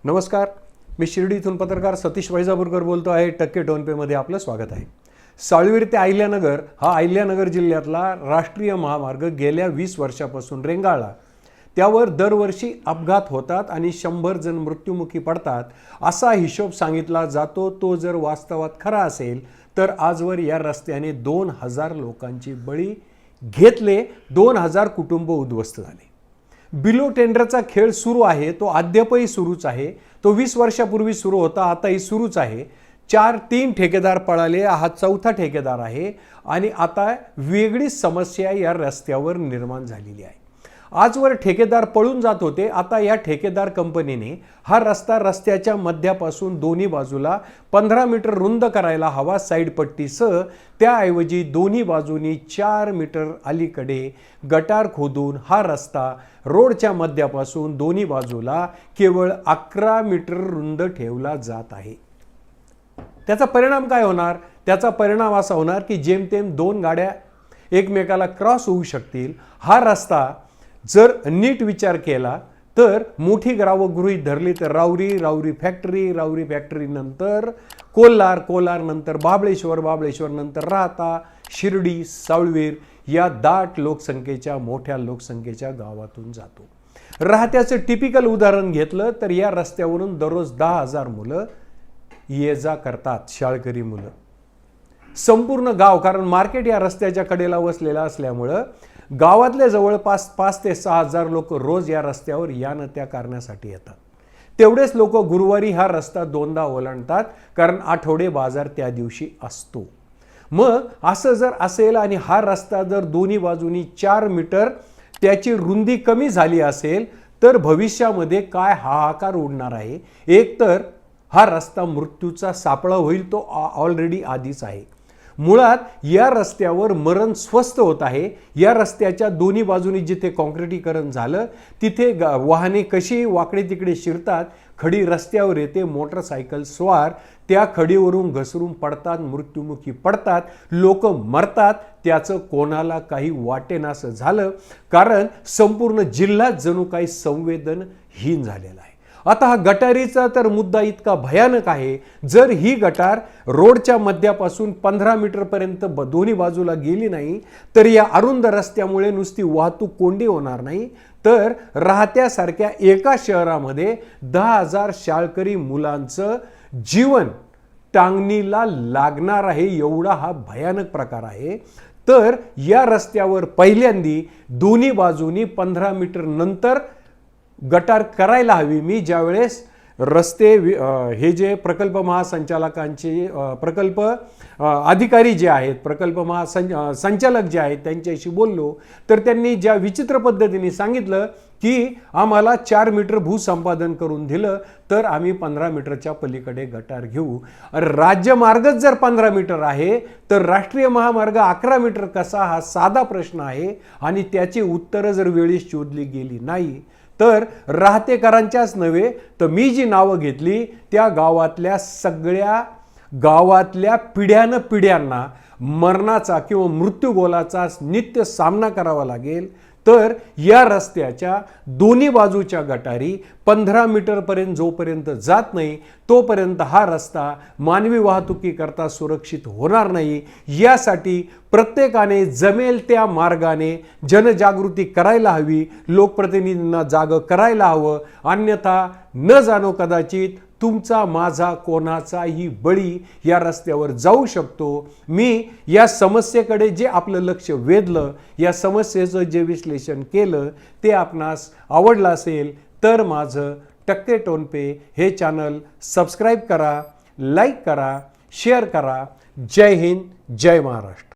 नमस्कार, मी शिर्डी इथून पत्रकार सतीश वैजापूरकर बोलतो आहे. टक्के टोनपेमध्ये आपलं स्वागत आहे. साळवीर ते अहिल्यानगर हा अहिल्यानगर जिल्ह्यातला राष्ट्रीय महामार्ग गेल्या 20 वर्षापासून रेंगाळला. त्यावर दरवर्षी अपघात होतात आणि 100 जण मृत्युमुखी पडतात असा हिशोब सांगितला जातो. तो जर वास्तवात खरा असेल तर आजवर या रस्त्याने 2000 लोकांची बळी घेतले, 2000 कुटुंब उद्ध्वस्त झाले. बिलो टेंडरचा खेळ सुरू आहे, तो अद्यापही सुरूच आहे. तो 20 वर्षापूर्वी सुरू होता, आताही सुरूच आहे. 3 ठेकेदार पळाले, हा 4था ठेकेदार आहे आणि आता वेगळीच समस्या या रस्त्यावर निर्माण झालेली आहे. आजवर ठेकेदार पळून जात होते, आता या ठेकेदार कंपनीने हा रस्त्याच्या मध्यापासून दोन्ही बाजूला 15 मीटर रुंद करायला हवा साईड पट्टीसह. त्याऐवजी दोन्ही बाजूनी 4 मीटर अलीकडे गटार खोदून हा रस्ता रोडच्या मध्यापासून दोन्ही बाजूला केवळ 11 मीटर रुंद ठेवला जात आहे. त्याचा परिणाम काय होणार? त्याचा परिणाम असा होणार की जेमतेम 2 गाड्या एकमेकाला क्रॉस होऊ शकतील. हा रस्ता जर नीट विचार केला तर मोठी गावं गृहीत धरली तर राऊरी फॅक्टरी नंतर कोलार नंतर बाबळेश्वर नंतर राहता, शिर्डी, साळवीर या दाट लोकसंख्येच्या मोठ्या लोकसंख्येच्या गावातून जातो. राहत्याचं टिपिकल उदाहरण घेतलं तर या रस्त्यावरून दररोज 10,000 मुलं ये जा करतात, शाळकरी मुलं. संपूर्ण गाव, कारण मार्केट या रस्त्याच्या कडेला वसलेला असल्यामुळं गावातल्या जवळपास 5 ते 6,000 लोक रोज या रस्त्यावर या न त्या कारणासाठी येतात. तेवढेच लोक गुरुवारी हा रस्ता 2दा ओलांडतात, कारण आठवडे बाजार त्या दिवशी असतो. मग असं जर असेल आणि हा रस्ता जर दोन्ही बाजूनी 4 मीटर त्याची रुंदी कमी झाली असेल तर भविष्यामध्ये काय हाहाकार उडणार आहे. एक तर हा रस्ता मृत्यूचा सापळा होईल, तो ऑलरेडी आधीच आहे. मुळात या रस्त्यावर मरण स्वस्त होत आहे. या रस्त्याच्या दोन्ही बाजूनी जिथे काँक्रिटीकरण झालं तिथे वाहने कशी वाकडे तिकडे शिरतात, खडी रस्त्यावर येते, मोटरसायकल स्वार त्या खडीवरून घसरून पडतात, मृत्युमुखी पडतात, लोक मरतात. त्याचं कोणाला काही वाटेनासं झालं, कारण संपूर्ण जिल्हा जणू काही संवेदनहीन झालेला आहे. आता हा गटारीचा तर मुद्दा इतका भयानक आहे. जर ही गटार रोडच्या मध्यापासून 15 मीटरपर्यंत दोन्ही बाजूला गेली नाही तर या अरुंद रस्त्यामुळे नुसती वाहतूक कोंडी होणार नाही, तर राहत्यासारख्या एका शहरामध्ये 10,000 शाळकरी मुलांचं जीवन टांगणीला लागणार आहे. एवढा हा भयानक प्रकार आहे. तर या रस्त्यावर पहिल्यांदी दोन्ही बाजूनी 15 मीटर नंतर गटार करायला हवी. मी ज्यावेळेस रस्ते हे जे प्रकल्प महासंचालकांचे प्रकल्प अधिकारी जे आहेत, प्रकल्प संचालक जे आहेत त्यांच्याशी बोललो तर त्यांनी ज्या विचित्र पद्धतीने सांगितलं की आम्हाला 4 मीटर भूसंपादन करून दिलं तर आम्ही 15 मीटरच्या पलीकडे गटार घेऊ. राज्यमार्गच जर 15 मीटर आहे तर राष्ट्रीय महामार्ग 11 मीटर कसा, हा साधा प्रश्न आहे आणि त्याची उत्तरं जर वेळीच शोधली गेली नाही तर राहतेकरांच्याच नव्हे तर मी जी नावं घेतली त्या गावातल्या पिढ्यांना मरणाचा किंवा मृत्यूगोलाचा नित्य सामना करावा लागेल. तर या रस्त्याच्या दोन्ही बाजूच्या गटारी 15 मीटरपर्यंत जोपर्यंत जात नाही तोपर्यंत हा रस्ता मानवी वाहतुकीकरता सुरक्षित होणार नाही. यासाठी प्रत्येकाने जमेल त्या मार्गाने जनजागृती करायला हवी, लोकप्रतिनिधींना जागं करायला हवं. अन्यथा न जाणो कदाचित तुमचा माझा कोणाचाही बळी या रस्त्यावर जाऊ शकतो. मी या समस्येकडे जे आपलं लक्ष वेधलं, या समस्येचं जे विश्लेषण केलं ते आपणास आवडलं असेल तर माझं टक्के टोनपे हे चॅनल सबस्क्राईब करा, लाईक करा, शेअर करा. जय हिंद, जय महाराष्ट्र.